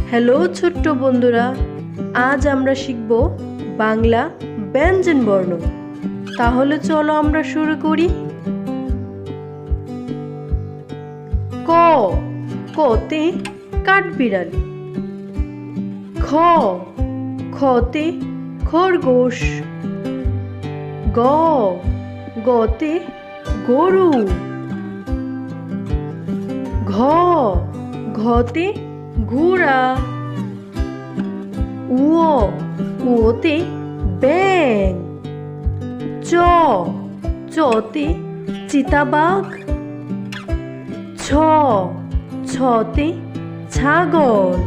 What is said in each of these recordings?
Hello ছোট্ট বন্ধুরা, আজ আমরা শিখব বাংলা ব্যঞ্জন বর্ণ। তাহলে চলো আমরা শুরু করি। ক, কতে কাঠবিড়ালি। খ, খতে খরগোশ। গ, গতে গরু। ঘ, ঘতে ঘোড়া। উয়, উয়তে ব্যাঙ। চ, চতে চিতাবাঘ। ছ, ছতে ছাগল।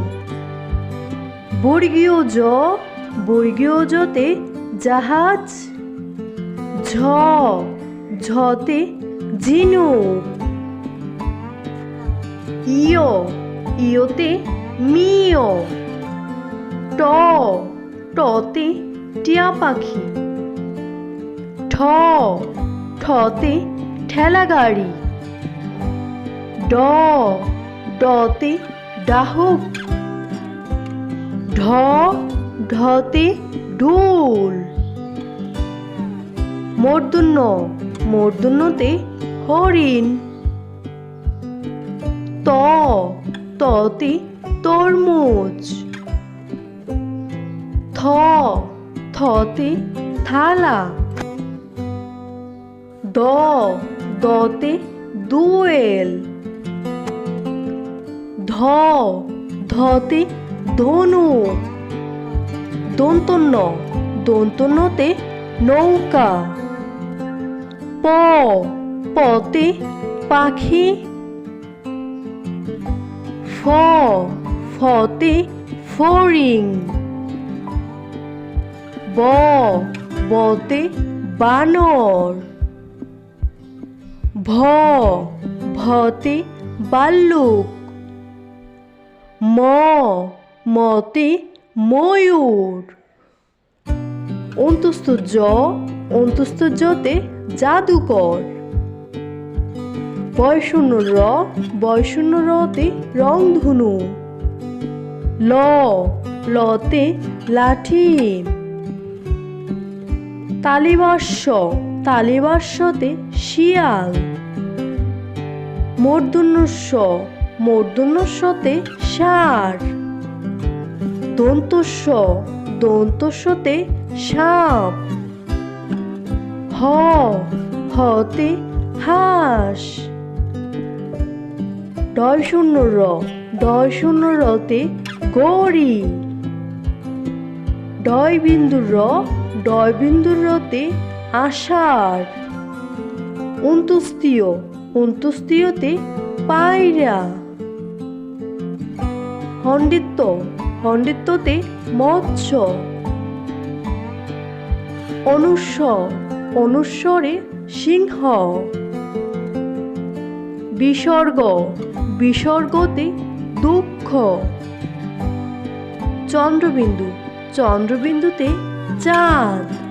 বর্গীয় জ, বর্গীয় জতে জাহাজ। ঝ, ঝতে ঝিনুক। ইয়, ইয়তে মিয়। ট, টতে টিয়া পাখি। ঠ, ঠতে ঠেলা গাড়ি। ড, ডতে ডাহুক। ঢ, ঢতে ঢোল। মূর্ধন্য, মূর্ধন্যতে হরিণ। ত, ততে তরমুজ। থ, থতে থালা। দ, দতে দোয়েল। ধ, ধতে ধনুক। দন্তন্য, দন্তন্যতে নৌকা। প, পতে পাখি। ফ, ফতে ফড়িং। ব, বতে বানর। ভ, ভতে ভাল্লুক। ম, মতে ময়ূর। অন্তস্থ জ, অন্তস্থ জতে জাদুকর। বয়শূন্য র, বয়শূন্য রতে রংধনু। ল, লতে লাঠি। তালিবাস্য, তালিবাস্যতে শিয়াল। মূর্ধন্যস্ব, মূর্ধন্যস্বতে ষাঁড়। দন্তস্ব, দন্তস্বতে সাপ। হ, হতে হাঁস। ডয়শূন্য র, ডয়শূন্য রতে গৌরী। ডয় বিন্দু র, ডয় বিন্দু রতে আষাঢ়। অন্ত্যুস্থীয়, অন্ত্যুস্থীয়তে পায়রা। হন্ডিত্য, হন্ডিত্যতে মৎস্য। অনুস্বর, অনুস্বরে সিংহ। বিসর্গ, বিসর্গতে দুঃখ। চন্দ্রবিন্দু, চন্দ্রবিন্দুতে চাঁদ।